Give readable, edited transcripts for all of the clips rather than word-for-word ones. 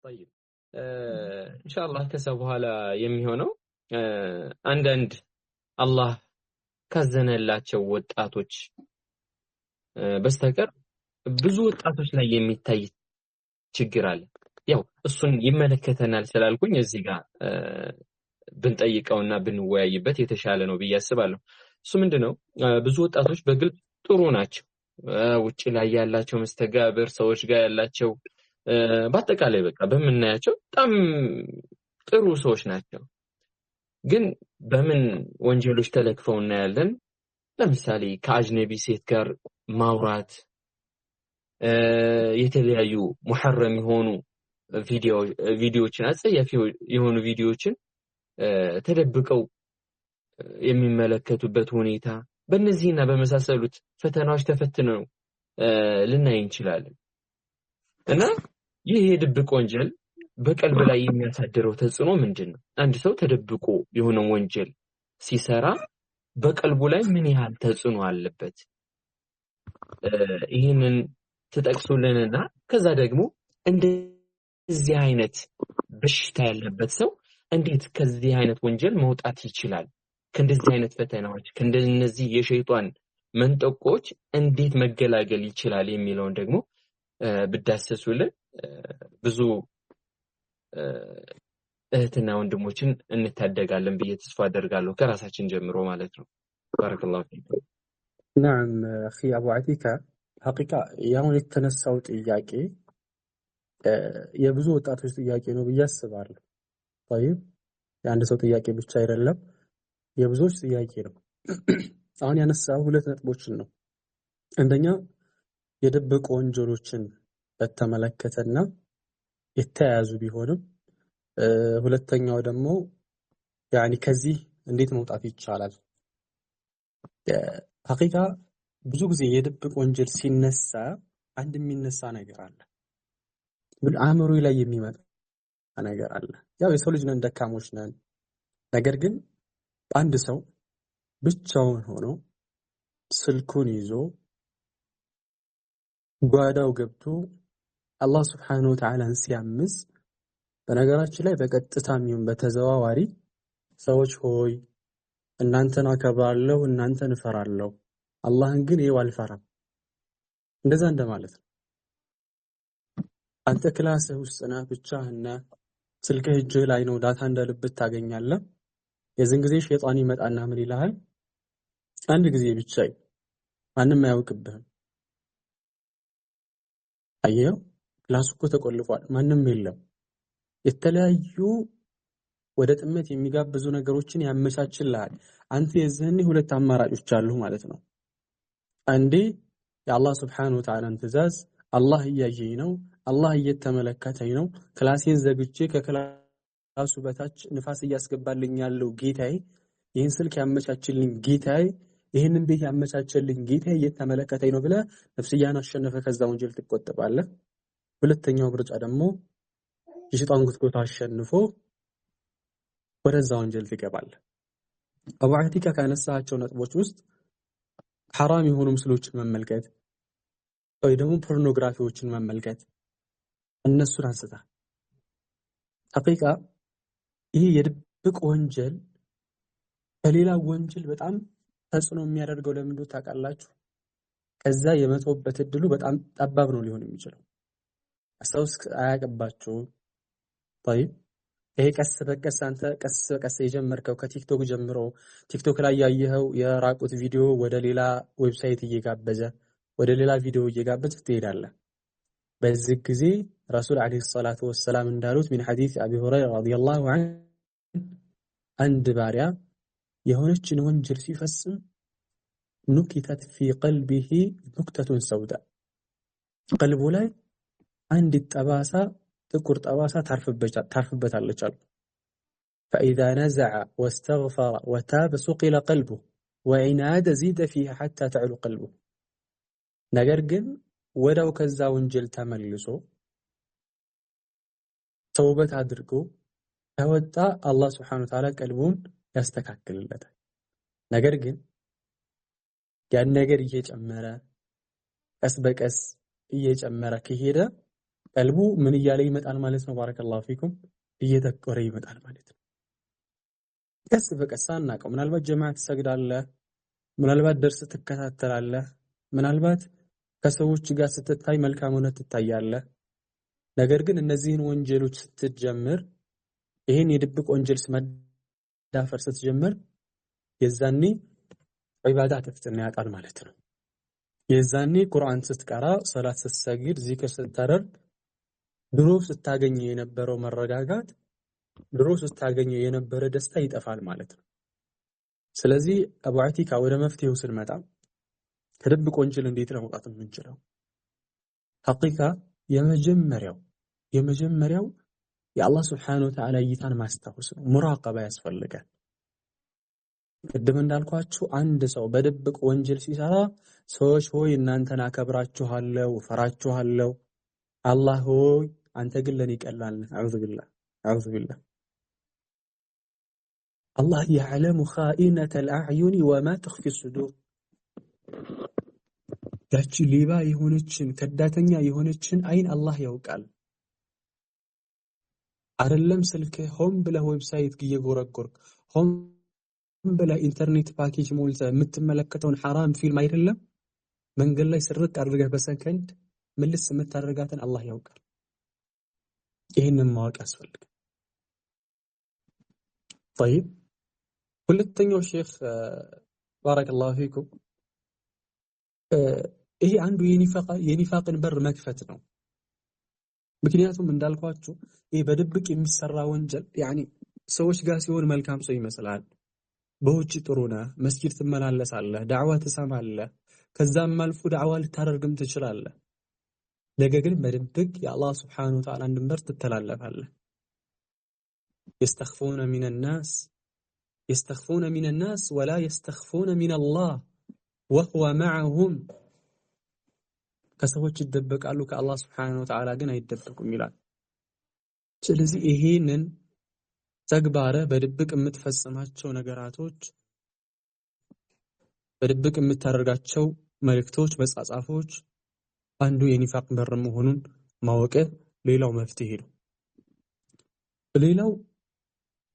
طيب ኢንሻአላህ ከዛ በኋላ የሚሆነው አንዳንድ አላህ ካዘነላቸው ወጣቶች በስተቀር ብዙ ወጣቶች ላይ የሚታይ ችግር አለ። ያው እሱን ይመለከተናል ስላልኩኝ እዚህ ጋር ብንጠይቀውና ብንወያይበት የተሻለ ነው ብዬ አስባለሁ። እሱ ምንድነው ብዙ ወጣቶች በግልጽ ጥሩ ናቸው። ውጪ ላይ ያላቸው መስተጋብር ሰዎች ጋር ያላቸው በአጠቃላይ በቃ በመናያቸው በጣም ጥሩ ሰዎች ናቸው። ግን በምን ወንጀሎች ተለክፈው እናያለን? ለምሳሌ ከአጅነቢ ሴት ጋር ማውራት፣ የተለያዩ ሙሐረም የሆኑ ቪዲዮዎችን አጸያፊ የሆኑ ቪዲዮዎችን ተደብቀው የሚመለከቱበት ሁኔታ በእነዚህና በመሳሰሉት ፈተናዎች ተፈትነው ልናይ እንችላለን። እና ይህ የድብቅ ወንጀል በቀልብ ላይ የሚያሳድረው ተጽዕኖ ምንድነው? አንድ ሰው ተደብቆ የሆነ ወንጀል ሲሰራ በቀልቡ ላይ ምን ያህል ተጽዕኖ አለበት? ይሄንን ተጠቅሶልንና ከዛ ደግሞ እንደዚህ አይነት በሽታ ያለበት ሰው እንዴት ከዚህ አይነት ወንጀል መውጣት ይችላል? ከእንደዚህ አይነት ፈተናዎች ከእንደነዚህ የሸይጣን መንጠቆች እንዴት መገላገል ይችላል የሚለውን ደግሞ ብዳሰሱልን ብዙ እህትና ወንድሞችን እንታደጋለን ብዬ ተስፋ አደርጋለሁ ከራሳችን ጀምሮ ማለት ነው። ባረከላሁ ፊክ። نعم أخي أبو عتيكة حقيقة ያሁን የተነሳው ጥያቄ የብዙ ወጣቶች ጥያቄ ነው ብዬ አስባለሁ። طيب የአንድ ሰው ጥያቄ ብቻ አይደለም የብዙዎች ጥያቄ ነው። አሁን ያነሳው ሁለት ነጥቦችን ነው። አንደኛ የደበቁ ወንጀሎችን በተመለከተና የተያዙ ቢሆንም ሁለተኛው ደግሞ ያኒ ከዚህ እንዴት መውጣት ይቻላል? ሐቂቃ ብዙ ጊዜ የድብቅ ወንጀል ሲነሳ አንድ የሚነሳ ነገር አለ። በአእምሮ ላይ የሚመጣ ነገር አለ። ያው የሰው ልጅ ነን፣ ደካሞች ነን። ነገር ግን አንድ ሰው ብቻውን ሆኖ ስልኩን ይዞ ጓዳው ገብቶ አላህ Subhanahu Wa Ta'ala ሲያምስ በነገራችን ላይ በቀጥታም ይሁን በተዘዋዋሪ ሰዎች ሆይ እናንተን አከብራለሁ እናንተን እፈራለሁ አላህን ግን ይኸው አልፈራም እንደዛ እንደማለት ነው። አንተ ክላስህ ውስጥ ነህ ብቻህና ስልክህ እጅህ ላይ ነው ዳታ እንደልብት ታገኛለህ። የዚህን ጊዜ ሸይጣን ይመጣና ምን ይልሃል? አንድ ጊዜ ብቻ ማንም አያውቅብህም። አየው ክላሱ እኮ ተቆልፏል፣ ማንም የለም። የተለያዩ ወደ ጥመት የሚጋብዙ ነገሮችን ያመቻችልሃል። አንተ የዚህን ሁለት አማራጮች አሉ ማለት ነው። አንዴ የአላህ Subhanahu Wa Ta'ala ትእዛዝ አላህ እያየኝ ነው፣ አላህ እየተመለከተኝ ነው፣ ክላሴን ዘግቼ ከክላሱ በታች ንፋስ እያስገባልኝ ያለው ጌታዬ፣ ይህን ስልክ ያመቻችልኝ ጌታዬ፣ ይህንን ቤት ያመቻችልኝ ጌታዬ እየተመለከተኝ ነው ብለህ ነፍስያን አሸነፈ ከዛ ወንጀል ትቆጠባለህ። ሁለተኛው ምርጫ ደግሞ የሸይጣን ጉትጎታ አሸንፎ ወደዛ ወንጀል ትገባለህ። አቡ አቲካ ካነሳቸው ነጥቦች ውስጥ ሐራም የሆኑ ምስሎችን መመልከት ወይ ደግሞ ፖርኖግራፊዎችን መመልከት እነሱን አንስታ ሐቂቃ ይሄ የድብቅ ወንጀል ከሌላ ወንጀል በጣም ተጽዕኖ የሚያደርገው ለምን እንደው ታውቃላችሁ? ከዛ የመተውበት እድሉ በጣም ጠባብ ነው ሊሆን የሚችለው። አስተውስ አያቀባችሁ طيب ይሄ ቀስ በቀስ አንተ ቀስ በቀስ የጀመርከው ከቲክቶክ ጀምሮ ቲክቶክ ላይ ያየኸው የራቁት ቪዲዮ ወደ ሌላ ዌብሳይት እየጋበዘ ወደ ሌላ ቪዲዮ እየጋበዘ ትሄዳለህ። በዚህ ጊዜ ረሱል አለይሂ ሰላቱ ወሰለም እንዳሉት من حديث ابي هريره رضي الله عنه አንድ ባሪያ የሆነችን ወንጀል ሲፈጽም ኑክተት في قلبه نكتة سوداء ቀልቡ ላይ አንድ ጠባሳ ጥቁር ጠባሳ ታርፍበታለች አሉ። فإذا نزع واستغفر وتاب سقل قلبه وإن عاد زيد فيها حتى تعلو قلبه ነገር ግን ወዳው ከዛ ወንጀል ተመልሶ ተውበት አድርጎ ከወጣ አላህ Subhanahu Wa Ta'ala ቀልቡን ያስተካክልለታል። ነገር ግን ያን ነገር እየጨመረ ቀስ በቀስ እየጨመረ ከሄደ ቀልቡ ምን እያለ ይመጣል ማለት ነው? ባረከላሁ ፊኩም እየጠቆረ ይመጣል ማለት ነው። ቀስ በቀስ ሳናውቀው ምናልባት ጀማዓ ትሰግዳለህ፣ ምናልባት ደርስ ትከታተላለህ፣ ምናልባት ከሰዎች ጋር ስትታይ መልካም ሆነህ ትታያለህ። ነገር ግን እነዚህን ወንጀሎች ስትጀምር ይሄን የድብቅ ወንጀል መዳፈር ስትጀምር የዛኔ ዒባዳ ተፍትና ያጣል ማለት ነው። የዛኔ ቁርአን ስትቀራ፣ ሰላት ስትሰግድ፣ ዚክር ስታደርግ ድሮ ስታገኘው የነበረው መረጋጋት፣ ድሮ ስታገኘው የነበረ ደስታ ይጠፋል ማለት ነው። ስለዚህ አቡ አቲካ ወደ መፍትሄው ስንመጣ ከድብቅ ወንጀል እንዴት ነው መውጣት የምንችለው? ሐቂቃ የመጀመሪያው የአላህ Subhanahu Wa Ta'ala እይታን ማስታወስ ነው። ሙራቀባ ያስፈልጋል። ቅድም እንዳልኳችሁ አንድ ሰው በድብቅ ወንጀል ሲሰራ ሰዎች ሆይ እናንተን አከብራችኋለሁ፣ ፈራችኋለሁ፣ አላህ ሆይ አንተ ግን ለኔ ቀላል ነህ። አዑዙ ቢላህ አላህ يعلم خائنة الأعين وما تخفي الصدور። ያቺ ሌባ የሆነችን ከዳተኛ የሆነችን አይን አላህ ያውቃል። አይደለም ስልክ ሆም ብለህ ዌብሳይት እየጎረጎርክ ሆም ብለህ ኢንተርኔት ፓኬጅ ሞልተህ የምትመለከተውን ሐራም ፊልም አይደለም መንገድ ላይ ስርቅ አድርገህ በሰከንድ ምልስ የምታደርጋትን አላህ ያውቃል። ይሄንን ማወቅ ያስፈልጋል። طيب ሁለተኛው ሼክ ባረከላሁ ፊኩም ይሄ አንዱ የኒፋቅን በር መክፈት ነው። ምክንያቱም እንዳልኳችሁ ይሄ በድብቅ የሚሰራ ወንጀል ሰዎች ጋር ሲሆን መልካም ሰው ይመስላል። በውጭ ጥሩ ነህ፣ መስጊድ ትመላለሳለህ፣ ዳዕዋ ትሰማለህ፣ ከዛም አልፎ ዳዕዋ ልታደርግም ትችላለህ። ነገር ግን በድብቅ የአላህ Subhanahu Wa Ta'ala ድንበር ትተላለፋለህ። يستخفون من الناس ولا يستخفون من الله وهو معهم ከሰዎች ይደበቃሉ ከአላህ Subhanahu Wa Ta'ala ግን አይደበቁም ይላል። ስለዚህ ይሄንን ተግባረ በድብቅ የምትፈጽማቸው ነገራቶች፣ በድብቅ የምታደርጋቸው መልእክቶች፣ መጻጻፎች አንዱ የኒፋቅ በር መሆኑን ማወቅ ሌላው መፍትሄ ነው። ሌላው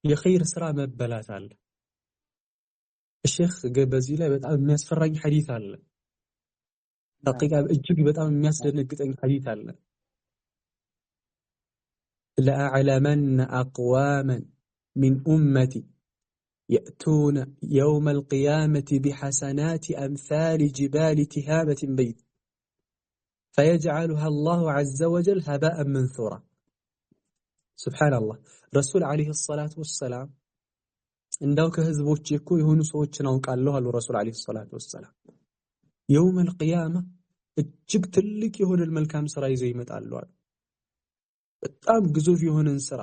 የኸይር ስራ መበላት አለ። ሼክ በዚህ ላይ በጣም የሚያስፈራኝ ሐዲስ አለ። ሐቂቃ እጅግ በጣም የሚያስደነግጠኝ ሐዲስ አለ። ለአዕለመን አቅዋመን ሚን ኡመቲ يأتون يوم القيامة بحسنات أمثال جبال تهامة بيض فيجعلها الله عز وجل هباء منثورا. سبحان الله. رسول عليه الصلاة والسلام እንደው ከህዝቦች እኮ የሆኑ ሰዎችን አውቃለሁ አሉ ረሱል عليه الصلاة والسلام يوم القيامة እጅግ ትልቅ የሆነ መልካም ስራ ይዘው ይመጣሉ አሉ። በጣም ግዙፍ የሆነን ስራ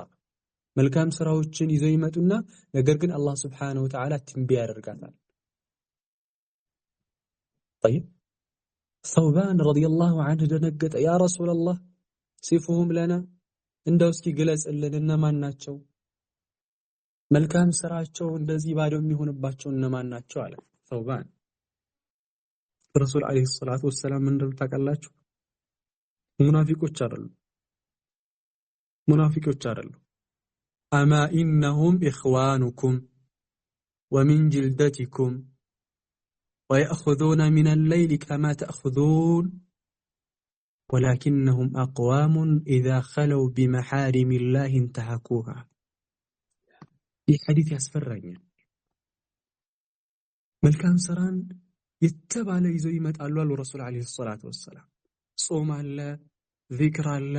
መልካም ስራዎችን ይዘው ይመጡና ነገር ግን አላህ Subhanahu Wa Ta'ala ትንቢያ ያደርጋታል። طيب ثوبان رضي الله عنه ደነገጠ። ያ رسول الله صفهم لنا እንደው እስኪ ግለጽልን እነማን ናቸው? መልካም ስራቸው እንደዚህ ባዶ የሚሆንባቸው እነማን ናቸው አለ ثوبان። ረሱል عليه الصلاة والسلام እንደው ታውቃላችሁ ሙናፊቆች አይደሉም። أما إنهم إخوانكم ومن جلدتكم ويأخذون من الليل كما تأخذون ولكنهم أقوام إذا خلوا بمحارم الله انتهكوها. ይህ ሐዲስ ያስፈራኛል። መልካም ስራን የተባለ ይዘው ይመጣሉ አሉ ረሱል عليه الصلاة والسلام። ጾም አለ፣ ዚክር አለ፣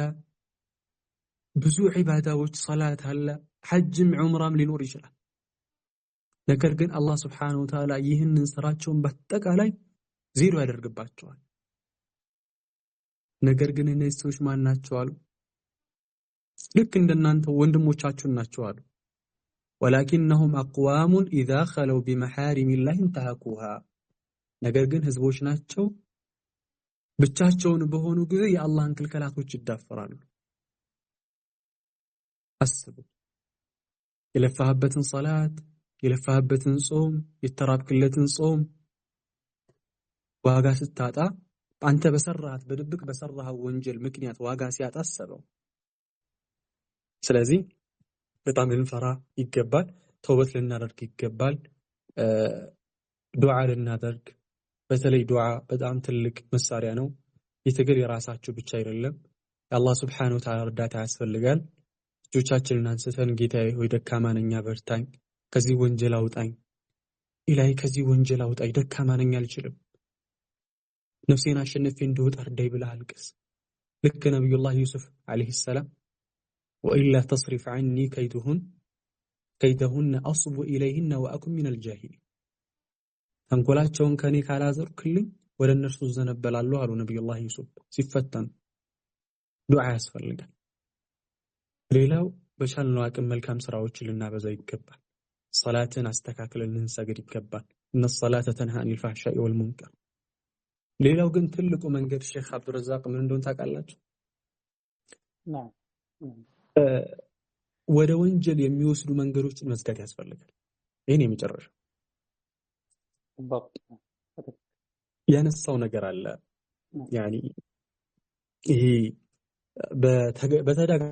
ብዙ ዒባዳዎች ሰላት አለ፣ ሐጅም ዑምራም ሊኖር ይችላል። ነገር ግን አላህ Subhanahu Wa Ta'ala ይህንን ስራቸውን በአጠቃላይ ዜሮ ያደርግባቸዋል። ነገር ግን እነዚህ ሰዎች ማን ናቸው አሉ? ልክ እንደናንተ ወንድሞቻችሁ ናቸው አሉ። ولكنهم أقوام إذا خلوا بمحارم الله انتهكوها. ነገር ግን ህዝቦች ናቸው ብቻቸውን በሆኑ ጊዜ የአላህን ክልከላቶች ይዳፈራሉ። አስቡ፣ የለፋህበትን ሰላት፣ የለፋህበትን ጾም፣ የተራብክለትን ጾም ዋጋ ስታጣ አንተ በሰራሃት በድብቅ በሰራሃው ወንጀል ምክንያት ዋጋ ሲያጣ አሰበው። ስለዚህ በጣም ልንፈራ ይገባል። ተውበት ልናደርግ ይገባል። ዱዓ ልናደርግ፣ በተለይ ዱዓ በጣም ትልቅ መሳሪያ ነው። የትግል የራሳችሁ ብቻ አይደለም። የአላህ ሱብሓነሁ ወተዓላ እርዳታ ያስፈልጋል። እጆቻችንን አንስተን ጌታዬ ሆይ ደካማ ነኝ አበርታኝ፣ ከዚህ ወንጀል አውጣኝ፣ ኢላሂ ከዚህ ወንጀል አውጣኝ፣ ደካማ ነኝ አልችልም፣ ነፍሴን አሸንፌ እንድወጣ እርዳኝ ብለህ አልቅስ። ልክ ነቢዩላህ ዩሱፍ ዓለይሂ ሰላም ወኢላ ተስሪፍ ዐኒ ከይደሁነ አስቡ ኢለይሂነ ወአኩን ሚነል ጃሂሊን፣ ተንኮላቸውን ከኔ ካላዘርክልኝ ወደ እነርሱ ዘነበላለሁ አሉ ነቢዩላህ ዩሱፍ ሲፈተኑ። ዱዓ ያስፈልጋል። ሌላው በቻልነው አቅም መልካም ስራዎችን ልናበዛ ይገባል። ሰላትን አስተካክለን ልንሰግድ ይገባል። እነ ሰላተ ተንሃ አኒል ፋሕሻኢ ወል ሙንከር። ሌላው ግን ትልቁ መንገድ ሼክ አብዱረዛቅ ምን እንደሆነ ታውቃላችሁ? ወደ ወንጀል የሚወስዱ መንገዶችን መዝጋት ያስፈልጋል። ይሄን የመጨረሻው ያነሳው ነገር አለ። ያኒ ይሄ በተደጋጋሚ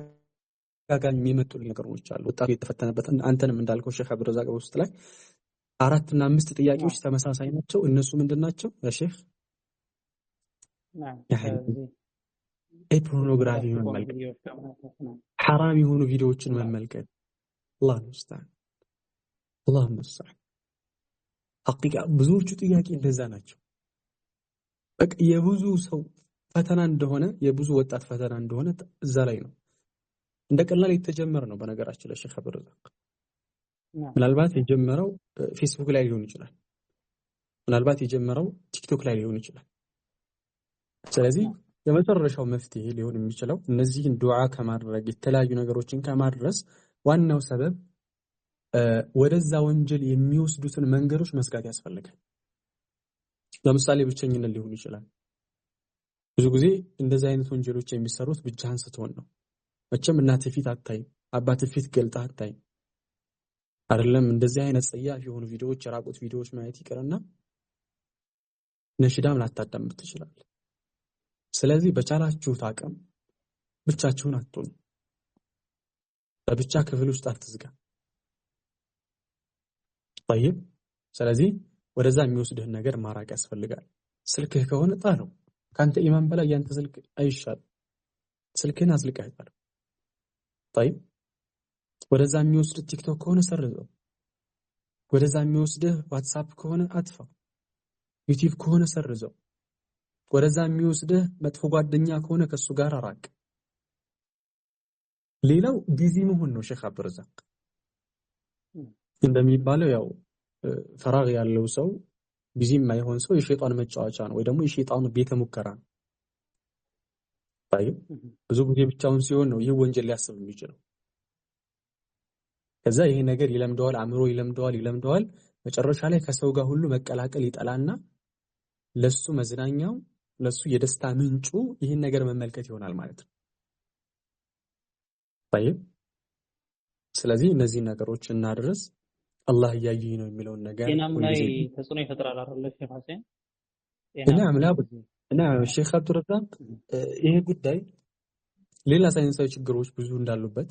የሚመጡልኝ ነገሮች አሉ። ወጣቱ የተፈተነበት አንተንም እንዳልከው ሼክ አብዱረዛቅ ውስጥ ላይ 4 እና 5 ጥያቄዎች ተመሳሳይ ናቸው። እነሱ ምንድናቸው? ሼክ ፖርኖግራፊ መመልከት፣ ሐራም የሆኑ ቪዲዮዎችን መመልከት። አላህ ሙስተዓን አላህ ሙስተዓን። ሐቂቃ ብዙዎቹ ጥያቄ እንደዛ ናቸው። በቃ የብዙ ሰው ፈተና እንደሆነ የብዙ ወጣት ፈተና እንደሆነ እዛ ላይ ነው። እንደ ቀላል የተጀመረ ነው። በነገራችን ላይ ሼክ አብዱረዛቅ ምናልባት የጀመረው ፌስቡክ ላይ ሊሆን ይችላል። ምናልባት የጀመረው ቲክቶክ ላይ ሊሆን ይችላል። ስለዚህ የመጨረሻው መፍትሄ ሊሆን የሚችለው እነዚህን ዱዓ ከማድረግ የተለያዩ ነገሮችን ከማድረስ ዋናው ሰበብ ወደዛ ወንጀል የሚወስዱትን መንገዶች መዝጋት ያስፈልጋል። ለምሳሌ ብቸኝነት ሊሆን ይችላል። ብዙ ጊዜ እንደዚህ አይነት ወንጀሎች የሚሰሩት ብቻህን ስትሆን ነው። መቼም እናትህ ፊት አታይም፣ አባትህ ፊት ገልጠህ አታይም። አይደለም እንደዚህ አይነት ጸያፍ የሆኑ ቪዲዮዎች፣ የራቁት ቪዲዮዎች ማየት ይቅርና ነሽዳም ላታዳምጥ ትችላለህ። ስለዚህ በቻላችሁት አቅም ብቻችሁን አትሁኑ። በብቻ ክፍል ውስጥ አትዝጋ። طيب ስለዚህ ወደዛ የሚወስድህን ነገር ማራቅ ያስፈልጋል። ስልክህ ከሆነ ጣለው። ካንተ ኢማን በላይ ያንተ ስልክ አይሻል። ስልክህን አዝልቀህ ጣለው። طيب ወደዛ የሚወስድህ ቲክቶክ ከሆነ ሰርዘው። ወደዛ የሚወስድህ ዋትስአፕ ከሆነ አጥፋው። ዩቲዩብ ከሆነ ሰርዘው። ወደዛ የሚወስድህ መጥፎ ጓደኛ ከሆነ ከሱ ጋር አራቅ። ሌላው ቢዚ መሆን ነው። ሼክ አብዱረዛቅ እንደሚባለው ያው ፈራግ ያለው ሰው ቢዚ የማይሆን ሰው የሸይጣን መጫወቻ ነው፣ ወይ ደግሞ የሸይጣን ቤተ ሙከራ ነው። طيب ብዙ ጊዜ ብቻውን ሲሆን ነው ይህ ወንጀል ሊያስብ የሚችለው። ከዛ ይሄ ነገር ይለምደዋል፣ አእምሮ ይለምደዋል። መጨረሻ ላይ ከሰው ጋር ሁሉ መቀላቀል ይጠላና ለሱ መዝናኛው ለሱ የደስታ ምንጩ ይህን ነገር መመልከት ይሆናል ማለት ነው። طيب ስለዚህ እነዚህ ነገሮች እናድርስ። አላህ ያየኝ ነው የሚለውን ነገር ጤናም ላይ ተጽዕኖ ይፈጥራል አይደል ሼክ ሐሰን? እና ሼክ አብዱረዛቅ ይሄ ጉዳይ ሌላ ሳይንሳዊ ችግሮች ብዙ እንዳሉበት፣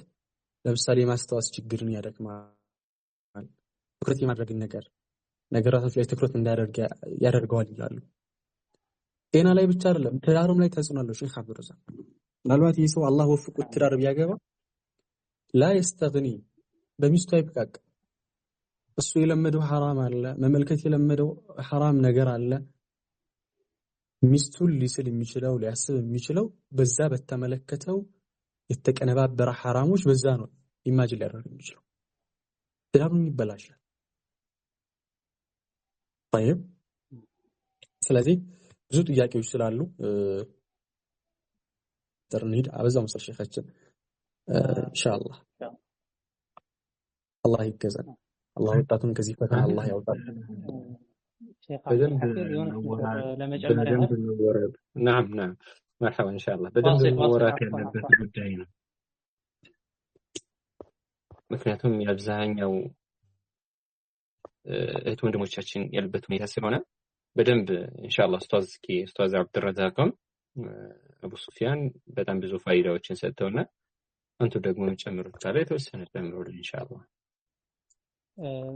ለምሳሌ ማስተዋስ ችግርን ያደክማል፣ ትኩረት የማድረግን ነገራቶች ላይ ትኩረት እንዳያደርግ ያደርገዋል ይላሉ። ጤና ላይ ብቻ አይደለም ትዳርም ላይ ተጽዕኖ አለው ሼክ አብዱረዛቅ። ምናልባት ይህ ሰው አላህ ወፍቆት ትዳር ቢያገባ ላ የስተግኒ በሚስቱ አይብቃቅ። እሱ የለመደው ሐራም አለ፣ መመልከት የለመደው ሐራም ነገር አለ። ሚስቱን ሊስል የሚችለው ሊያስብ የሚችለው በዛ በተመለከተው የተቀነባበረ ሐራሞች በዛ ነው ኢማጂን ሊያደርግ የሚችለው። ትዳሩን ይበላሻል። طيب ስለዚህ ብዙ ጥያቄዎች ስላሉ ተርኒድ አበዛው መሰል ሼኻችን ኢንሻአላህ አላህ ይገዛል። አላህ ወጣቱን ከዚህ ፈተና አላህ ያውጣል። በደንብ نعم مرحبا ان شاء الله በደንብ መወራት ያለበት ጉዳይ ነው። ምክንያቱም የአብዛኛው እህት ወንድሞቻችን ያሉበት ሁኔታ ስለሆነ በደንብ ኢንሻአላህ ኡስታዝ አብዱረዛቅም አቡ ሱፊያን በጣም ብዙ ፋይዳዎችን ሰጥተውና አንተ ደግሞ ጨምሩት ካለ የተወሰነ ጨምሩልን ኢንሻአላህ።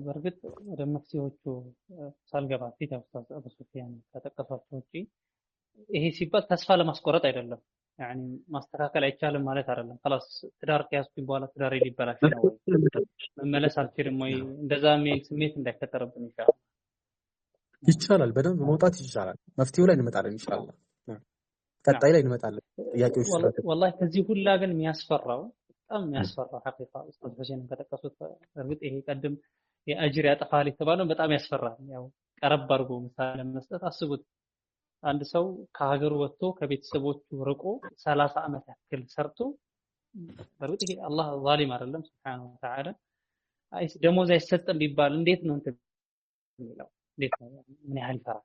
በእርግጥ ወደ መፍትሄዎቹ ሳልገባ ፊት ኡስታዝ አቡ ሱፊያን ከጠቀሷቸው ውጪ ይሄ ሲባል ተስፋ ለማስቆረጥ አይደለም። ያኒ ማስተካከል አይቻልም ማለት አይደለም። خلاص ትዳር ከያዝኩኝ በኋላ ትዳሬ ሊበላሽ ነው ወይ መመለስ አልችልም ወይ እንደዛ የሚል ስሜት እንዳይፈጠርብን ኢንሻአላህ ይቻላል። በደንብ መውጣት ይቻላል። መፍትሄው ላይ እንመጣለን ኢንሻአላህ። ቀጣይ ላይ እንመጣለን። ጥያቄዎች ወላሂ ከዚህ ሁላ ግን የሚያስፈራው በጣም የሚያስፈራው ሐቂቃ ኡስታዝ ሁሴን ከተጠቀሱት እርግጥ ይሄ ቀደም የአጅር ያጠፋል የተባለው በጣም ያስፈራል። ያው ቀረብ አድርጎ ምሳሌ መስጠት አስቡት። አንድ ሰው ከሀገሩ ወጥቶ ከቤተሰቦቹ ርቆ 30 ዓመት ያክል ሰርቶ በእርግጥ ይሄ አላህ ዛሊም አይደለም ሱብሃነሁ ወተዓላ ደሞዝ አይሰጥም ቢባል እንዴት ነው እንትን የሚለው እንዴት ነው ምን ያህል ይፈራል።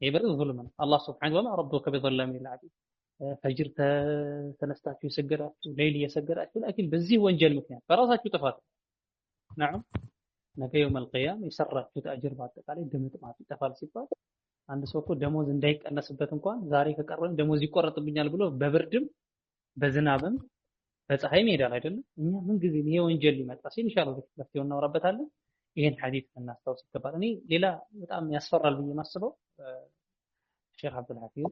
ይሄ በርግጥ ዙልም ነው። አላህ ሱብሃነሁ ወተዓላ ረብከ ቢዘላሚ ልዓቢድ ፈጅር ተነስታችሁ የሰገዳችሁ ሌሊት የሰገዳችሁ ላኪን በዚህ ወንጀል ምክንያት በራሳችሁ ጥፋት ነዓም ነገ የውመል ቂያማ የሰራችሁት አጅር በአጠቃላይ ድምጥማጡ ይጠፋል ሲባል አንድ ሰው እኮ ደሞዝ እንዳይቀነስበት እንኳን ዛሬ ከቀረኝ ደሞዝ ይቆረጥብኛል ብሎ በብርድም በዝናብም በፀሐይም ይሄዳል አይደለም። እኛ ምን ጊዜ ይሄ ወንጀል ሊመጣ ሲል ኢንሻአላህ ለፍቴው እናወራበታለን። ይሄን ሐዲስ እናስታውስ ይገባል። እኔ ሌላ በጣም ያስፈራል ብዬ ማስበው ሼክ አብዱል ሐፊዝ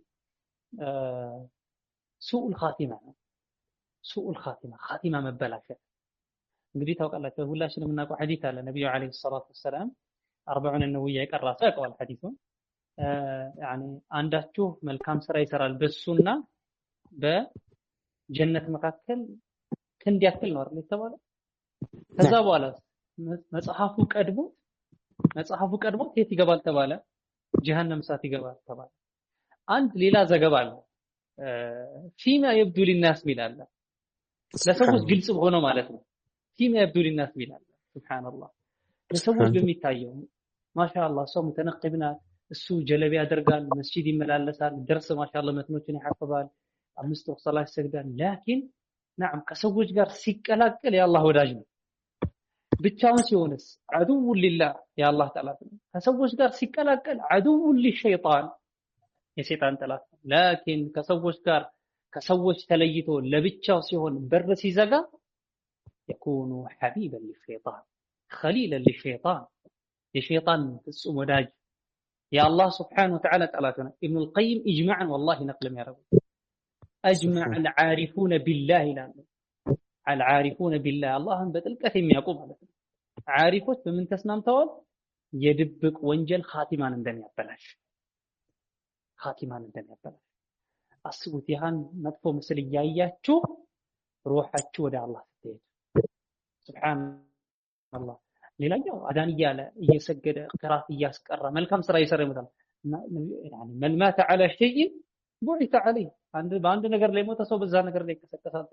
ሱኡል ኻቲማ ነው። ሱኡል ኻቲማ ኻቲማ መበላሸት እንግዲህ ታውቃላችሁ ሁላችንም የምናውቀው ሐዲስ አለ። ነብዩ አለይሂ ሰላቱ ወሰለም 40 ነውያ የቀራ ሰው ያውቀዋል ሐዲሱን ያኒ አንዳችሁ መልካም ስራ ይሰራል በሱና በጀነት መካከል ክንድ ያክል ነው አይደል የተባለው። ከዛ በኋላ መጽሐፉ ቀድሞ የት ይገባል ተባለ? ጀሃነም እሳት ይገባል ተባለ። አንድ ሌላ ዘገባ አለ ፊማ يبدو للناس ሚላል ለሰዎች ግልጽ ሆኖ ማለት ነው። ፊማ يبدو للناس ሚላል ሱብሃንአላህ ለሰዎች በሚታየው ማሻአላህ ሰው ሙተነቅብና እሱ ጀለቢ ያደርጋል፣ መስጂድ ይመላለሳል፣ ደርስ ማሻአላህ መትኖችን ይሐፍዛል፣ 5 ወቅት ሰላት ይሰግዳል። ላኪን نعم ከሰዎች ጋር ሲቀላቀል የአላህ ወዳጅ ነው። ብቻውን ሲሆንስ አዱው ሊላህ የአላህ ጠላት ነው። ከሰዎች ጋር ሲቀላቀል አዱው ሊሸይጣን የሸይጣን ጠላት ነው። ላኪን ከሰዎች ተለይቶ ለብቻው ሲሆን በር ሲዘጋ يكون حبيبا للشيطان خليلا للشيطان የሸይጣን ፍጹም ወዳጅ يا الله سبحانه وتعالى طلعتنا ابن القيم اجماعا والله نقل يا رب اجمع العارفون بالله لا العارفون بالله اللهم በጥልቀት የሚያውቁ ማለት ነው። ዓሪፎች በምን ተስማምተዋል? የድብቅ ወንጀል ኻቲማን እንደሚያበላሽ አስቡት። ያን መጥፎ ምስል እያያችሁ ሩሃችሁ ወደ አላህ ስትሄድ ሱብሃንአላህ። ሌላኛው አዳን እያለ እየሰገደ ቅራት እያስቀራ መልካም ስራ እየሰራ ይሞታል። يعني من مات على شيء بعث عليه በአንድ ነገር ላይ ሞተ ሰው በዛ ነገር ላይ ይከሰከሳል።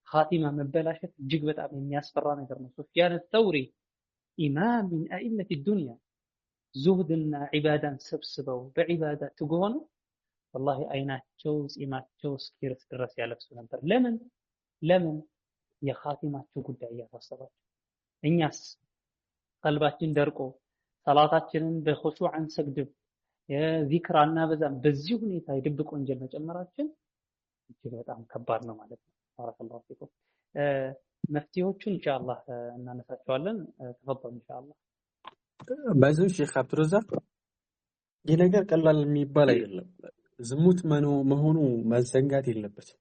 ኻቲማ መበላሸት እጅግ በጣም የሚያስፈራ ነገር ነው። ሱፊያን አልተውሪ ኢማም من ائمه الدنيا ዙህድና ዒባዳን ሰብስበው በዒባዳ ትጎኑ والله አይናቸው ጺማቸው እስኪርስ ድረስ ያለቅሱ ነበር። ለምን የኻቲማቸው ጉዳይ ያሳሰባቸው። እኛስ ቀልባችን ደርቆ ሰላታችንን በኹሹዕ አንሰግድም፣ የዚክር አናበዛም። በዚህ ሁኔታ የድብቅ ወንጀል መጨመራችን እጅግ በጣም ከባድ ነው ማለት ነው። ባረከላሁ ፊኩም። መፍትሄዎቹን ኢንሻአላህ እናነሳቸዋለን። ተፈضل ኢንሻአላህ። ባይዘው ሼክ አብዱረዛቅ ይህ ነገር ቀላል የሚባል አይደለም። ዝሙት መሆኑ መዘንጋት የለበትም።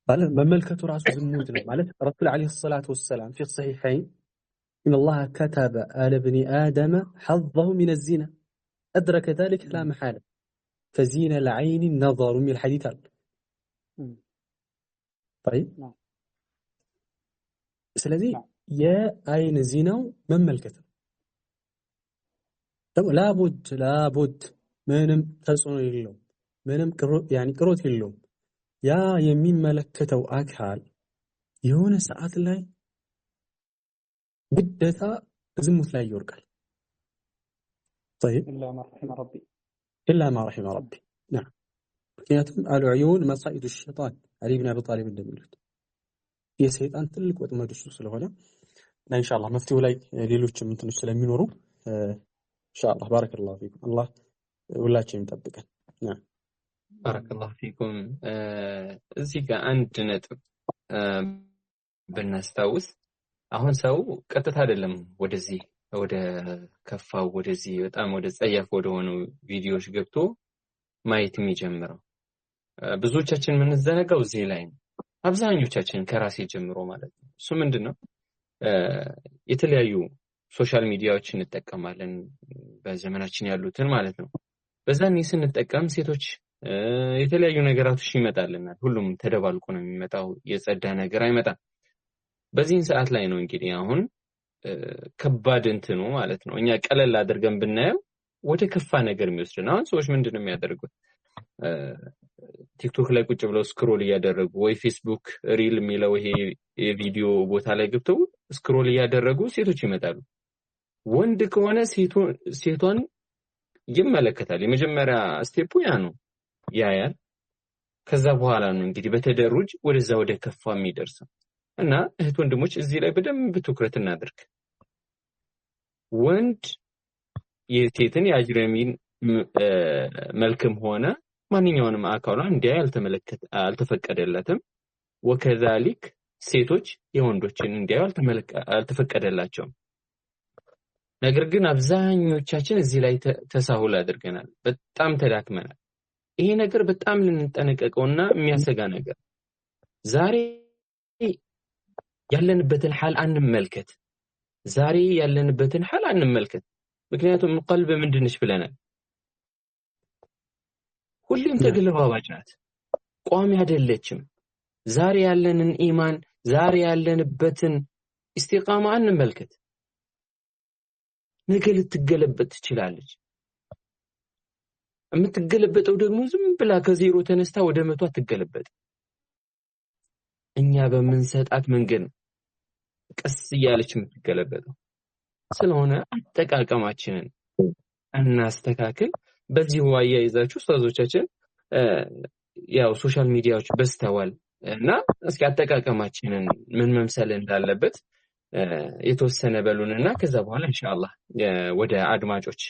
ማለት መመልከቱ ራሱ ዝሙት ነው ማለት ረሱል አለይሂ ሰላቱ ወሰላም في الصحيحين ان الله كتب على ابن ادم حظه من الزنا ادرك ذلك لا محاله فزين العين النظر من الحديث طيب ስለዚህ የአይን ዚናው መመልከት ነው። ደግሞ ላቡድ ምንም ተጽዕኖ የለውም፣ ምንም ቅሮት የለውም። ያ የሚመለከተው አካል የሆነ ሰዓት ላይ ግዴታ ዝሙት ላይ ይወርቃል። طيب إلا ما رحم ربي نعم ምክንያቱም አልዑዩን መሳኢዱ ሸይጣን አሊ ብን አቢ ጣሊብ እንደሚሉት የሰይጣን ትልቅ ወጥመድ እሱ ስለሆነ እና ኢንሻአላህ መፍትሄው ላይ ሌሎችም እንትኖች ስለሚኖሩ ኢንሻአላህ ባረከላሁ ፊኩም አላህ ሁላችንም ይጠብቀን። ባረከላሁ ፊኩም። እዚህ ጋር አንድ ነጥብ ብናስታውስ አሁን ሰው ቀጥታ አይደለም ወደዚህ ወደ ከፋው ወደዚህ በጣም ወደ ጸያፍ ወደ ሆኑ ቪዲዮዎች ገብቶ ማየት የሚጀምረው። ብዙዎቻችን የምንዘነጋው እዚህ ላይ ነው። አብዛኞቻችን ከራሴ ጀምሮ ማለት ነው። እሱ ምንድነው የተለያዩ ሶሻል ሚዲያዎችን እንጠቀማለን በዘመናችን ያሉትን ማለት ነው። በዛኔ ስንጠቀም ሴቶች የተለያዩ ነገራቶች ይመጣልናል። ሁሉም ተደባልቆ ነው የሚመጣው፣ የጸዳ ነገር አይመጣም። በዚህን ሰዓት ላይ ነው እንግዲህ አሁን ከባድ እንትኑ ማለት ነው። እኛ ቀለል አድርገን ብናየው ወደ ከፋ ነገር የሚወስድን። አሁን ሰዎች ምንድነው የሚያደርጉት? ቲክቶክ ላይ ቁጭ ብለው ስክሮል እያደረጉ ወይ ፌስቡክ ሪል የሚለው ይሄ የቪዲዮ ቦታ ላይ ገብተው ስክሮል እያደረጉ ሴቶች ይመጣሉ። ወንድ ከሆነ ሴቷን ይመለከታል። የመጀመሪያ ስቴፑ ያ ነው፣ ያያል። ከዛ በኋላ ነው እንግዲህ በተደሩጅ ወደዛ ወደ ከፋ የሚደርሰው። እና እህት ወንድሞች እዚህ ላይ በደንብ ትኩረት እናድርግ። ወንድ የሴትን የአጅረሚን መልክም ሆነ ማንኛውንም አካሏን እንዲያይ አልተፈቀደለትም። ወከዛሊክ ሴቶች የወንዶችን እንዲያዩ አልተፈቀደላቸውም። ነገር ግን አብዛኞቻችን እዚህ ላይ ተሳሁል አድርገናል። በጣም ተዳክመናል። ይሄ ነገር በጣም ልንጠነቀቀውና የሚያሰጋ ነገር። ዛሬ ያለንበትን ሐል አንመልከት። ምክንያቱም ቀልብ ምንድነች ብለናል? ሁሌም ተገለባባጭ ናት፣ ቋሚ አይደለችም። ዛሬ ያለንን ኢማን፣ ዛሬ ያለንበትን ኢስቲቃማ አንመልከት። ነገ ልትገለበጥ ትችላለች። የምትገለበጠው ደግሞ ዝም ብላ ከዜሮ ተነስታ ወደ 100 አትገለበጥ። እኛ በምንሰጣት መንገድ ቀስ እያለች የምትገለበጠው። ስለሆነ አጠቃቀማችንን እናስተካክል። በዚህ አያይዛችሁ ኡስታዞቻችን ያው ሶሻል ሚዲያዎች በስተዋል እና እስኪ አጠቃቀማችንን ምን መምሰል እንዳለበት የተወሰነ በሉንና ከዛ በኋላ ኢንሻአላህ ወደ አድማጮች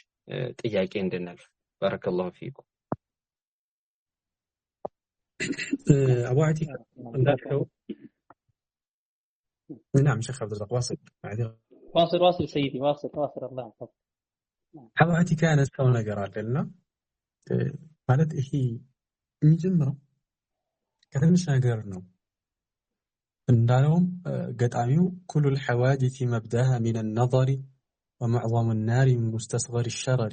ጥያቄ እንድናልፍ። ባረከላሁ ፊኩም። አቡ አቲካ እንዳልከው نعم شيخ عبد الرزاق واصل واصل سيدي واصل الله يحفظك። አቡ አቲካ ያነሳው ነገር አለና ማለት ይሄ የሚጀምረው ከትንሽ ነገር ነው። እንዳለውም ገጣሚው كل الحوادث مبداها من النظر ومعظم النار من مستصغر الشرر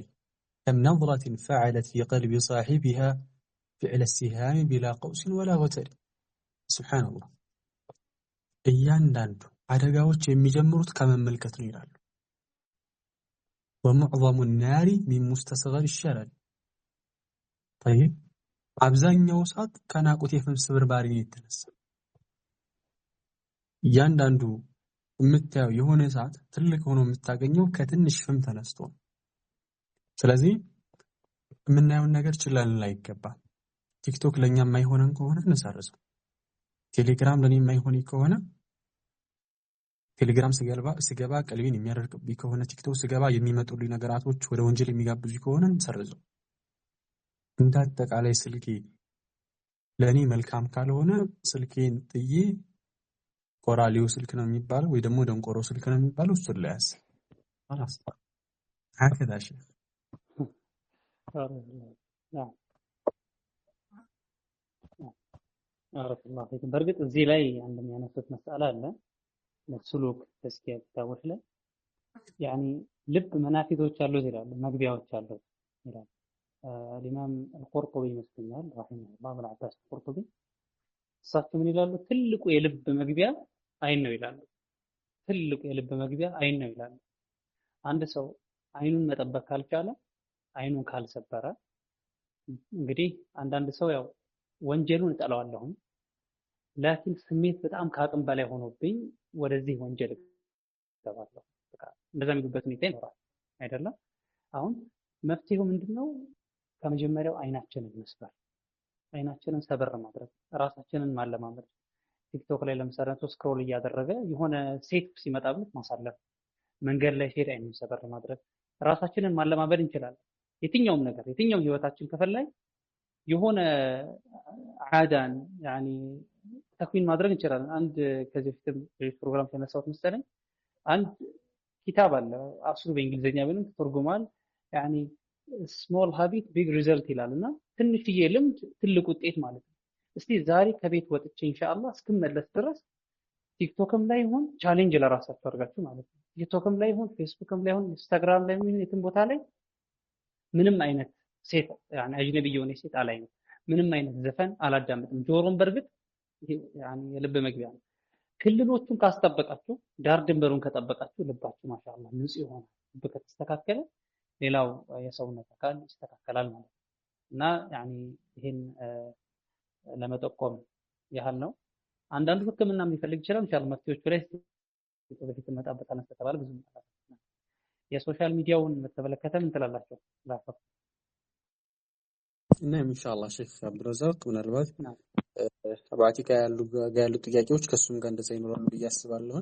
كم نظرة فعلت في قلب صاحبها فعل السهام بلا قوس ولا وتر. سبحان الله እያንዳንዱ አደጋዎች የሚጀምሩት ከመመልከት ነው ይላሉ። ومعظم النار من مستصغر الشرر طيب አብዛኛው ሰዓት ከናቁት የፍም ስብርባሪ የተነሳ እያንዳንዱ የምታየው የሆነ ሰዓት ትልቅ ሆኖ የምታገኘው ከትንሽ ፍም ተነስቶ። ስለዚህ የምናየውን ነገር ችላ ልንል አይገባም። ቲክቶክ ለኛ የማይሆነን ከሆነ እንሰርዘው። ቴሌግራም ለኔ የማይሆን ከሆነ ቴሌግራም ስገባ ቀልቤን የሚያደርቅብኝ ከሆነ ቲክቶክ ስገባ የሚመጡልኝ ነገራቶች ወደ ወንጀል የሚጋብዙ ከሆነ እንሰርዘው። እንደ አጠቃላይ ስልኬ ለኔ መልካም ካልሆነ ስልኬን ጥዬ ቆራሊው ስልክ ነው የሚባለው ወይ ደግሞ ደንቆሮ ስልክ ነው የሚባለው እሱን ላይ ያስ خلاص هكذا شيء عرف الله فيكم። በርግጥ እዚህ ላይ አንድ የሚያነሱት መስአላ አለ ለሱሉክ ተስኪያ ታውህ ላይ ያኒ ልብ መናፊቶች አሉት ይላሉ፣ መግቢያዎች አሉት ይላሉ። الإمام القرطبي ይመስለኛል ረሂመሁላህ አቡ አልዓባስ القرطبي እሳቸው ምን ይላሉ? ትልቁ የልብ መግቢያ አይን ነው ይላሉ። ትልቁ የልብ መግቢያ አይን ነው ይላሉ። አንድ ሰው አይኑን መጠበቅ ካልቻለ፣ አይኑን ካልሰበረ፣ እንግዲህ አንዳንድ ሰው ያው ወንጀሉን እጠላዋለሁ ላኪን ስሜት በጣም ከአቅም በላይ ሆኖብኝ ወደዚህ ወንጀል ገባለሁ፣ በቃ እንደዛ የሚሉበት ሁኔታ ይኖራል አይደለም። አሁን መፍትሄው ምንድነው? ከመጀመሪያው አይናችንን መስበር፣ አይናችንን ሰበር ማድረግ፣ ራሳችንን ማለማመድ። ቲክቶክ ላይ ለምሳሌ ስክሮል እያደረገ የሆነ ሴት ሲመጣበት ማሳለፍ፣ መንገድ ላይ ሴት አይኑን ሰበር ማድረግ፣ ራሳችንን ማለማመድ እንችላለን። የትኛውም ነገር የትኛውም ህይወታችን ክፍል ላይ የሆነ ዓዳን ያኒ ተክዊን ማድረግ እንችላለን። አንድ ከዚህ በፊት ፕሮግራም ተነሳውት መሰለኝ አንድ ኪታብ አለ አስሉ በእንግሊዘኛ ቢሆንም ተርጉሟል። ያኒ ስሞል ሃቢት ቢግ ሪዘልት ይላልና ትንሽዬ ልምድ ትልቅ ውጤት ማለት ነው። እስቲ ዛሬ ከቤት ወጥቼ ኢንሻአላህ እስክመለስ ድረስ ቲክቶክም ላይ ይሁን ቻሌንጅ ለራሳችሁ አድርጋችሁ ማለት ነው። ቲክቶክም ላይ ይሁን ፌስቡክም ላይ ይሁን ኢንስታግራም ላይ ይሁን የትም ቦታ ላይ ምንም አይነት ሴት ያኒ አጅነቢ የሆነ ሴት አላይም። ምንም አይነት ዘፈን አላዳምጥም። ጆሮም በርግጥ ያኒ የልብ መግቢያ ነው። ክልሎቹን ካስጠበቃችሁ ዳር ድንበሩን ከጠበቃችሁ ልባችሁ ማሻአላህ ንጹህ ይሆናል። ልብ ከተስተካከለ ሌላው የሰውነት አካል ይስተካከላል ማለት ነው። እና ያኒ ይሄን ለመጠቆም ያህል ነው። አንዳንዱ ህክምና የሚፈልግ ይችላል ኢንሻአላህ መፍትሄዎቹ ላይ በፊት መጣበታለን ተባለ ብዙ ማለት ነው። የሶሻል ሚዲያውን በተመለከተ ምን ትላላችሁ? ላፈር እና ኢንሻአላህ ሼክ አብዱረዛቅ ምናልባት አባቲካ ያሉ ጥያቄዎች ከሱም ጋር እንደዛ ይኖራሉ ብዬ አስባለሁ።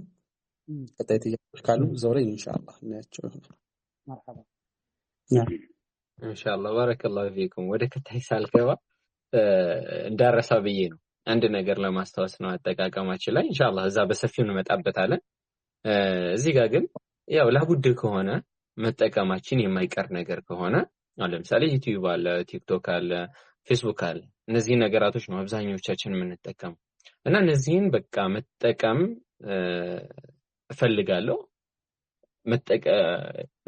ቀጣይ ጥያቄዎች ካሉ እዛው ላይ ኢንሻአላህ እናያቸው። መርሐባ ኢንሻአላህ ባረከላሁ ፊኩም። ወደ ከታይ ሳልገባ እንዳረሳ ብዬ ነው አንድ ነገር ለማስታወስ ነው አጠቃቀማችን ላይ ኢንሻአላህ እዛ በሰፊው እንመጣበታለን። እዚህ ጋር ግን ያው ላቡድ ከሆነ መጠቀማችን የማይቀር ነገር ከሆነ ለምሳሌ ዩቲዩብ አለ፣ ቲክቶክ አለ፣ ፌስቡክ አለ። እነዚህ ነገራቶች ነው አብዛኞቻችን የምንጠቀመው እና እነዚህን በቃ መጠቀም እፈልጋለሁ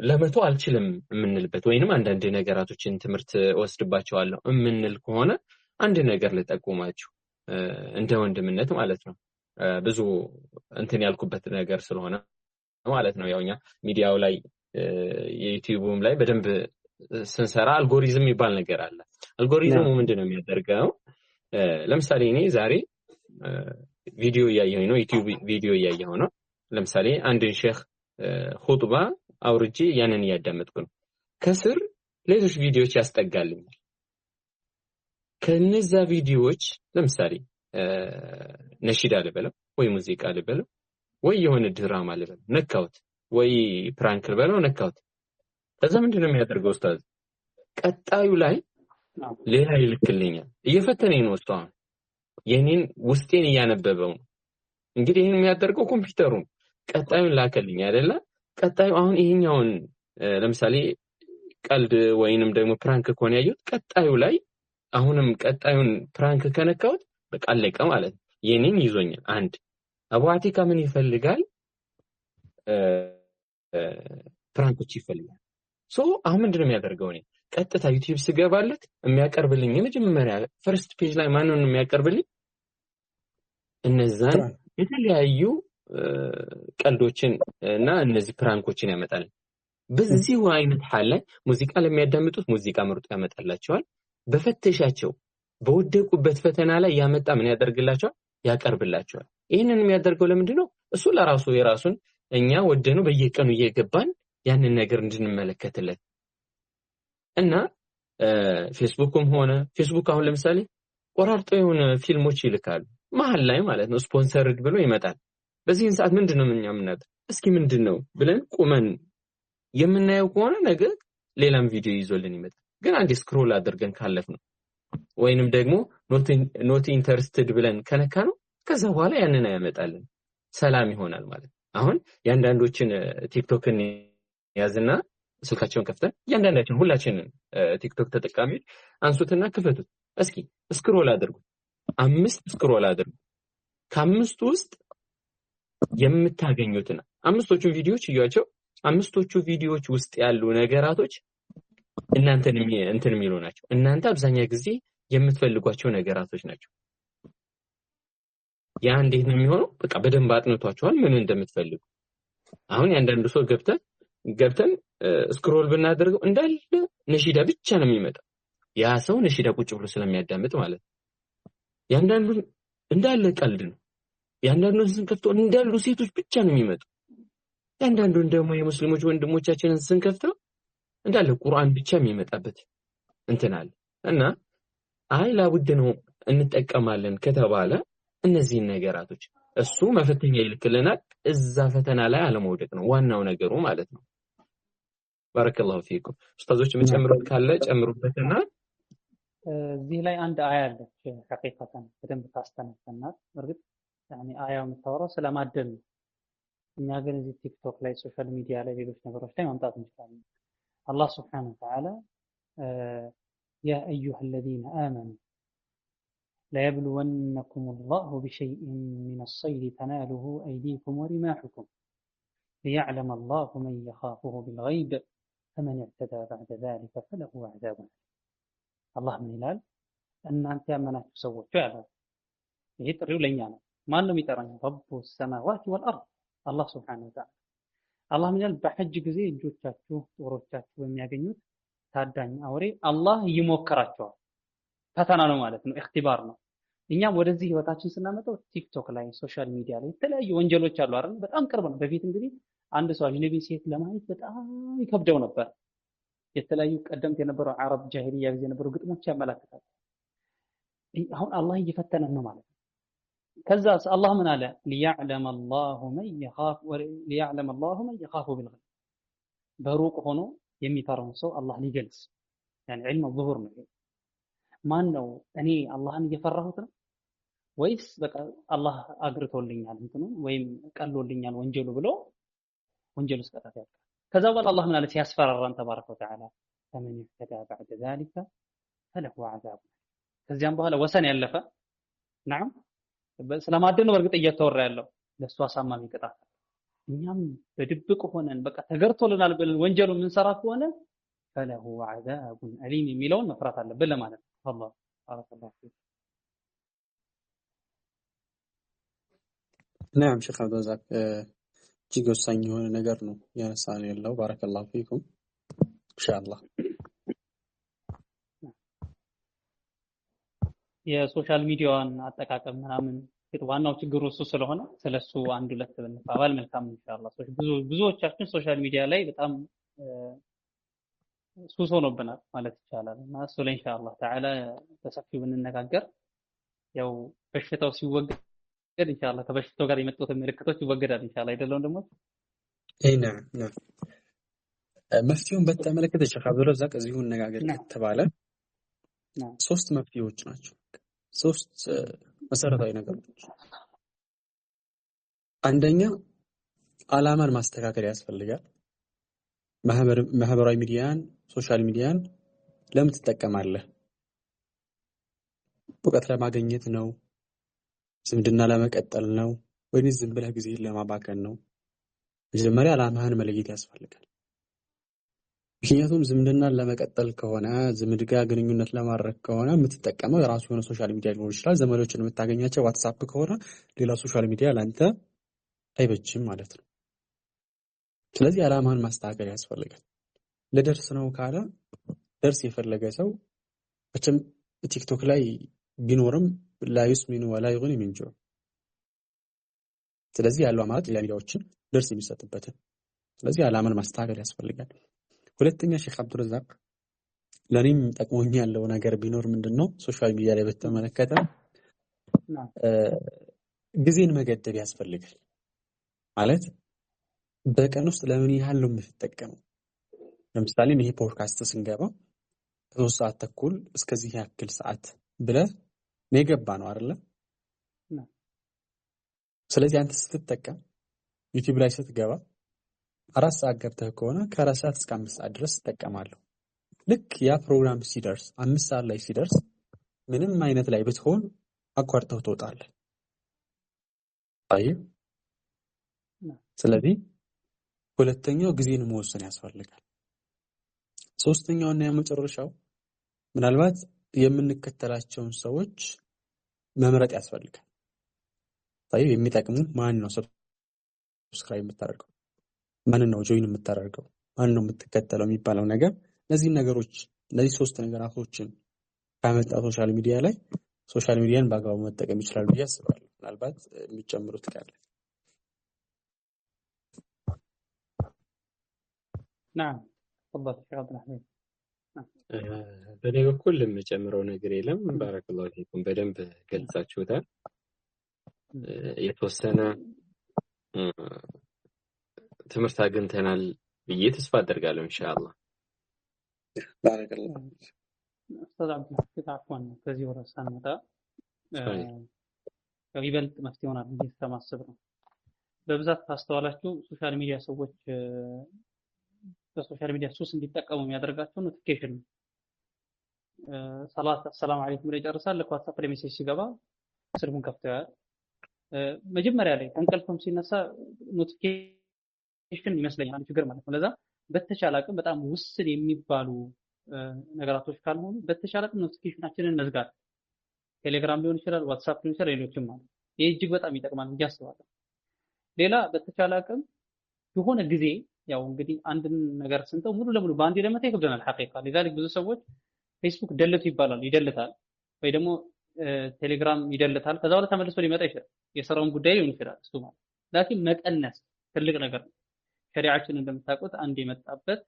ለመቶ አልችልም የምንልበት ወይንም አንዳንድ ነገራቶችን ትምህርት ወስድባቸዋለሁ የምንል ከሆነ አንድ ነገር ልጠቁማችሁ እንደ ወንድምነት ማለት ነው። ብዙ እንትን ያልኩበት ነገር ስለሆነ ማለት ነው። ያውኛ ሚዲያው ላይ የዩቲዩብም ላይ በደንብ ስንሰራ አልጎሪዝም የሚባል ነገር አለ። አልጎሪዝሙ ምንድነው የሚያደርገው? ለምሳሌ እኔ ዛሬ ቪዲዮ እያየሁ ነው፣ ዩቲዩብ ቪዲዮ እያየሁ ነው። ለምሳሌ አንድን ሼክ ኹጥባ አውርጄ ያንን እያዳመጥኩ ነው። ከስር ሌሎች ቪዲዮዎች ያስጠጋልኛል። ከነዛ ቪዲዮዎች ለምሳሌ ነሺዳ ልበለው ወይ ሙዚቃ ልበለው ወይ የሆነ ድራማ ልበለው ነካውት ወይ ፕራንክ ልበለው ነካውት። ከዛ ምንድነው የሚያደርገው ኡስታዝ? ቀጣዩ ላይ ሌላ ይልክልኛል። እየፈተነኝ ነው ኡስታዝ። የኔን ውስጤን እያነበበው ነው። እንግዲህ ይሄን የሚያደርገው ኮምፒውተሩ ቀጣዩን ላከልኝ አይደለ? ቀጣዩ አሁን ይሄኛውን ለምሳሌ ቀልድ ወይንም ደግሞ ፕራንክ ከሆነ ያዩት ቀጣዩ ላይ አሁንም ቀጣዩን ፕራንክ ከነካውት በቃ አለቀ ማለት ነው። የኔን ይዞኛል። አንድ አቡ አቲካ ምን ይፈልጋል? ፕራንኮች ይፈልጋል። አሁን ምንድነው የሚያደርገው? እኔ ቀጥታ ዩቲዩብ ስገባለት የሚያቀርብልኝ የመጀመሪያ ፈርስት ፔጅ ላይ ማንንም የሚያቀርብልኝ እነዛን የተለያዩ ቀልዶችን እና እነዚህ ፕራንኮችን ያመጣል። በዚህ አይነት ሐል ላይ ሙዚቃ ለሚያዳምጡት ሙዚቃ ምርጥ ያመጣላቸዋል። በፈተሻቸው በወደቁበት ፈተና ላይ ያመጣ ምን ያደርግላቸዋል? ያቀርብላቸዋል። ይሄንን የሚያደርገው ለምንድነው? እሱ ለራሱ የራሱን እኛ ወደነው በየቀኑ እየገባን ያንን ነገር እንድንመለከትለት እና ፌስቡክም ሆነ ፌስቡክ አሁን ለምሳሌ ቆራርጦ የሆነ ፊልሞች ይልካሉ መሀል ላይ ማለት ነው። ስፖንሰርድ ብሎ ይመጣል። በዚህን ሰዓት ምንድነው እኛ የምናደርገው? እስኪ ምንድነው ብለን ቁመን የምናየው ከሆነ ነገ ሌላም ቪዲዮ ይዞልን ይመጣል። ግን አንዴ ስክሮል አድርገን ካለፍ ነው ወይንም ደግሞ ኖት ኢንተረስትድ ብለን ከነካ ነው ከዛ በኋላ ያንን ያመጣልን ሰላም ይሆናል ማለት። አሁን ያንዳንዶችን ቲክቶክን ያዝና ስልካቸውን ከፍተን ያንዳንዳችን ሁላችንን ቲክቶክ ተጠቃሚዎች አንሱትና ክፈቱት። እስኪ ስክሮል አድርጉ፣ 5 ስክሮል አድርጉ። ከአምስቱ ውስጥ የምታገኙትና አምስቶቹን ቪዲዮዎች እያቸው። አምስቶቹ ቪዲዮዎች ውስጥ ያሉ ነገራቶች እናንተን እንትን የሚሉ ናቸው። እናንተ አብዛኛው ጊዜ የምትፈልጓቸው ነገራቶች ናቸው። ያ እንዴት ነው የሚሆነው? በቃ በደንብ አጥንቷቸዋል ምን እንደምትፈልጉ። አሁን ያንዳንዱ ሰው ገብተን ስክሮል ብናደርገው እንዳለ ነሺዳ ብቻ ነው የሚመጣው። ያ ሰው ነሺዳ ቁጭ ብሎ ስለሚያዳምጥ ማለት ነው። ያንዳንዱ እንዳለ ቀልድ ነው። ያንዳንዱን ስንከፍተው እንዳሉ ሴቶች ብቻ ነው የሚመጡ። ያንዳንዱን ደግሞ የሙስሊሞች ወንድሞቻችንን ስንከፍተው እንዳለ ቁርአን ብቻ የሚመጣበት እንትን አለ እና አይ ላቡድ ነው እንጠቀማለን ከተባለ እነዚህን ነገራቶች እሱ መፈተኛ ይልክልናል። እዛ ፈተና ላይ አለመውደቅ ነው ዋናው ነገሩ ማለት ነው። ባረከላሁ ፊኩም ኡስታዞች የሚጨምሩት ካለ ጨምሩበትና እዚህ ላይ አንድ አያ አለች ሐቂቀተን በደንብ ታስተነተናል እርግጥ ያኒ አያው የምታወራው ስለማደል ነው እኛ ግን እዚህ ቲክቶክ ላይ ሶሻል ሚዲያ ላይ ሌሎች ነገሮች ላይ ማምጣት እንችላለን አላህ Subhanahu Wa Ta'ala يا أيها الذين آمنوا لا يبلونكم الله بشيء من الصيد تناله أيديكم ورماحكم ليعلم الله من يخافه بالغيب فمن اعتدى بعد ذلك فله عذاب الله من ይላል እናንተ ያመናችሁ ሰዎች ያለው ይሄ ጥሪው ለኛ ነው ማን ነው የሚጠራኝ ረቡ السماوات والارض አላህ Subhanahu Wa Ta'ala አላህ ምን ይላል በሐጅ ጊዜ እጆቻችሁ ጦሮቻችሁ በሚያገኙት ታዳኝ አውሬ አላህ ይሞከራቸዋል ፈተና ነው ማለት ነው እክትባር ነው እኛም ወደዚህ ህይወታችን ስናመጣው ቲክቶክ ላይ ሶሻል ሚዲያ ላይ የተለያዩ ወንጀሎች አሉ አይደል በጣም ቅርብ ነው በፊት እንግዲህ አንድ ሰው አጅነቢ ሴት ለማየት በጣም ይከብደው ነበር የተለያዩ ቀደምት የነበረው አረብ ጃሂልያ ጊዜ የነበሩ ግጥሞች ያመላክታል አሁን አላህ እየፈተነን ነው ማለት ነው ከዛ አላህ ምን አለ ليعلم الله من يخاف بالغيب በሩቅ ሆኖ የሚፈራውን ሰው አላህ ሊገልጽ يعني علم الظهور ነው ማን ነው እኔ አላህን እየፈራሁት ነው ወይስ በቃ አላህ አግርቶልኛል እንትኑ ወይም ቀሎልኛል ወንጀሉ ብሎ ወንጀሉ ስቀጣት ያልቃል ከዛ በኋላ አላህ ምን አለ ሲያስፈራራን ተባረከ ወተዓላ فمن اهتدى بعد ذلك فله عذاب ከዚያም በኋላ ወሰን ያለፈ نعم ስለማደን ነው በርግጥ እየተወራ ያለው ለሱ አሳማሚ ቅጣት እኛም በድብቅ ሆነን በቃ ተገርቶልናል ብለን ወንጀሉ ምን ሰራ ከሆነ فله عذاب أليم የሚለውን መፍራት አለብን ለማለት ነው والله بارك الله فيك نعم شيخ عبد الرزاق እጅግ ወሳኝ የሆነ ነገር ነው ያነሳን ያለው ባረከላሁ ፊኩም ኢንሻአላህ የሶሻል ሚዲያውን አጠቃቀም ምናምን ዋናው ችግሩ እሱ ስለሆነ ስለሱ አንድ ሁለት ብንባባል መልካም ኢንሻአላህ ብዙዎቻችን ሶሻል ሚዲያ ላይ በጣም ሱስ ሆኖብናል ማለት ይቻላል እና እሱ ላይ ኢንሻአላህ ተዓላ በሰፊው ብንነጋገር ያው በሽታው ሲወገድ ኢንሻአላህ ከበሽታው ጋር የመጡት ምልክቶች ይወገዳል ኢንሻአላህ አይደለም ደግሞ نعم نعم መፍትሄውን በተመለከተ ሼክ አብዱረዛቅ እዚሁ እንነጋገር ከተባለ ሶስት መፍትሄዎች ናቸው ሶስት መሰረታዊ ነገሮች አንደኛ አላማን ማስተካከል ያስፈልጋል ማህበራዊ ሚዲያን ሶሻል ሚዲያን ለምን ትጠቀማለህ እውቀት ለማግኘት ነው ዝምድና ለመቀጠል ነው ወይስ ዝም ብለህ ጊዜ ለማባከን ነው መጀመሪያ አላማህን መለየት ያስፈልጋል ምክንያቱም ዝምድናን ለመቀጠል ከሆነ ዝምድ ጋር ግንኙነት ለማድረግ ከሆነ የምትጠቀመው የራሱ የሆነ ሶሻል ሚዲያ ሊኖር ይችላል ዘመዶችን የምታገኛቸው ዋትስአፕ ከሆነ ሌላ ሶሻል ሚዲያ ላንተ አይበጅም ማለት ነው ስለዚህ አላማህን ማስተካከል ያስፈልጋል ለደርስ ነው ካለ ደርስ የፈለገ ሰው እችም ቲክቶክ ላይ ቢኖርም لا يسمن ولا يغني من جوع ስለዚህ ያለው አማራጭ ለሚዲያዎችን ደርስ የሚሰጥበት ስለዚህ አላማን ማስተካከል ያስፈልጋል ሁለተኛ ሼክ አብዱረዛቅ ለኔም ጠቅሞኝ ያለው ነገር ቢኖር ምንድነው ሶሻል ሚዲያ ላይ በተመለከተ ጊዜን መገደብ ያስፈልጋል ማለት በቀን ውስጥ ለምን ያህል ነው የምትጠቀመው ለምሳሌ ይሄ ፖድካስት ስንገባ 3 ሰዓት ተኩል እስከዚህ ያክል ሰዓት ብለ ነገባ ነው አይደለ ስለዚህ አንተ ስትጠቀም ዩቲዩብ ላይ ስትገባ 4 ሰዓት ገብተህ ከሆነ ከ4 ሰዓት እስከ 5 ሰዓት ድረስ ተጠቀማለሁ ልክ ያ ፕሮግራም ሲደርስ 5 ሰዓት ላይ ሲደርስ ምንም አይነት ላይ ብትሆን አቋርጠው ትወጣለህ አይደል ስለዚህ ሁለተኛው ጊዜን መወሰን ያስፈልጋል ሶስተኛውና የመጨረሻው ምናልባት የምንከተላቸውን ሰዎች መምረጥ ያስፈልጋል ታዲያ የሚጠቅሙ ማን ነው ሰብስክራይብ የምታደርገው ማን ነው ጆይን የምታደርገው ማን ነው የምትከተለው የሚባለው ነገር እነዚህ ነገሮች እነዚህ ሶስት ነገራቶችን ካመጣ ሶሻል ሚዲያ ላይ ሶሻል ሚዲያን በአግባቡ መጠቀም ይችላል ብዬ አስባለሁ ምናልባት የሚጨምሩት ካለ نعم تفضل يا عبد الرحمن በኔ በኩል የምጨምረው ነገር የለም ባረከላሁ ፊኩም በደንብ ገልጻችሁታል የተወሰነ ትምህርት አግኝተናል ብዬ ተስፋ አደርጋለሁ ኢንሻአላህ። ባረከላህ ኡስታዝ አብዱልሐፊዝ አፍዋን ከዚህ ወር ሳንመጣ ይበልጥ መፍትሄ ይሆናል ብዬ ስለማስብ ነው። በብዛት ካስተዋላችሁ ሶሻል ሚዲያ ሰዎች በሶሻል ሚዲያ ሱስ እንዲጠቀሙ የሚያደርጋቸው ኖቲፊኬሽን ነው። ሰላት ሰላም አለይኩም ላይ ጨርሳል ዋትስአፕ ላይ ሜሴጅ ሲገባ ስልኩን ከፍቶ ያያል። መጀመሪያ ላይ ከእንቅልፉም ሲነሳ ኖቲፊኬሽን ይመስለኛል ችግር ማለት ነው። ለዛ በተቻለ አቅም በጣም ውስን የሚባሉ ነገራቶች ካልሆኑ በተቻለ አቅም ኖቲፊኬሽናችንን መዝጋት፣ ቴሌግራም ሊሆን ይችላል፣ ዋትስአፕ ሊሆን ይችላል፣ ሌሎችም ማለት ይሄ እጅግ በጣም ይጠቅማል ብዬ አስባለሁ። ሌላ በተቻለ አቅም የሆነ ጊዜ ያው እንግዲህ አንድን ነገር ስንተው ሙሉ ለሙሉ በአንዴ ለመታ ይከብደናል ሐቂቃ። ለዛልክ ብዙ ሰዎች ፌስቡክ ደልቱ ይባላል ይደልታል፣ ወይ ደግሞ ቴሌግራም ይደልታል። ከዛ በኋላ ተመልሶ ሊመጣ ይችላል። የሰራውን ጉዳይ ሊሆን ይችላል እሱ ማለት ላኪን መቀነስ ትልቅ ነገር ነው። ሸሪዓችን እንደምታውቁት አንድ የመጣበት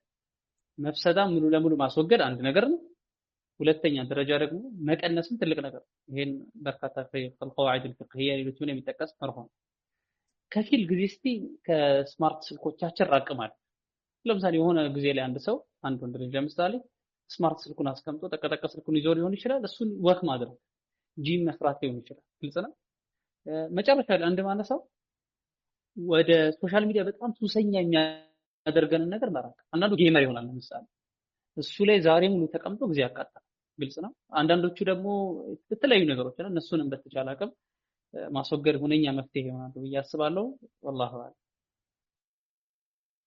መፍሰዳ ሙሉ ለሙሉ ማስወገድ አንድ ነገር ነው። ሁለተኛ ደረጃ ደግሞ መቀነስም ትልቅ ነገር ነው። ይሄን በርካታ ከልቀዋዒድ الفقهيه ሌሎችም የሚጠቀስ መርሆ ነው። ከፊል ጊዜ እስቲ ከስማርት ስልኮቻችን ራቅ ማለት ለምሳሌ የሆነ ጊዜ ላይ አንድ ወንድ ልጅ ለምሳሌ ስማርት ስልኩን አስቀምጦ ጠቀጠቀ ስልኩን ይዞ ሊሆን ይችላል። እሱን ወክ ማድረግ ጂም መስራት ሊሆን ይችላል። ግልጽ ነው። መጨረሻ ላይ አንድ ማነሳው ወደ ሶሻል ሚዲያ በጣም ሱሰኛ የሚያደርገን ነገር መራቅ። አንዳንዱ ጌመር ይሆናል ለምሳሌ እሱ ላይ ዛሬ ሙሉ ተቀምጦ ጊዜ ያቃጣል። ግልጽ ነው። አንዳንዶቹ ደግሞ የተለያዩ ነገሮች ነው። እነሱንም በተቻለ አቅም ማስወገድ ሁነኛ መፍትሄ ይሆናል ብዬ አስባለሁ። والله አለ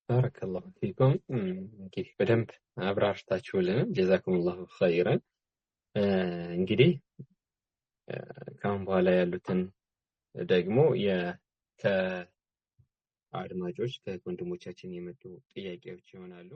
ባረከላሁ ፊኩም። እንግዲህ በደንብ አብራርታችሁልን ጀዛኩሙላሁ ኸይረን። እንግዲህ ካሁን በኋላ ያሉትን ደግሞ ከአድማጮች ከወንድሞቻችን የመጡ ጥያቄዎች ይሆናሉ።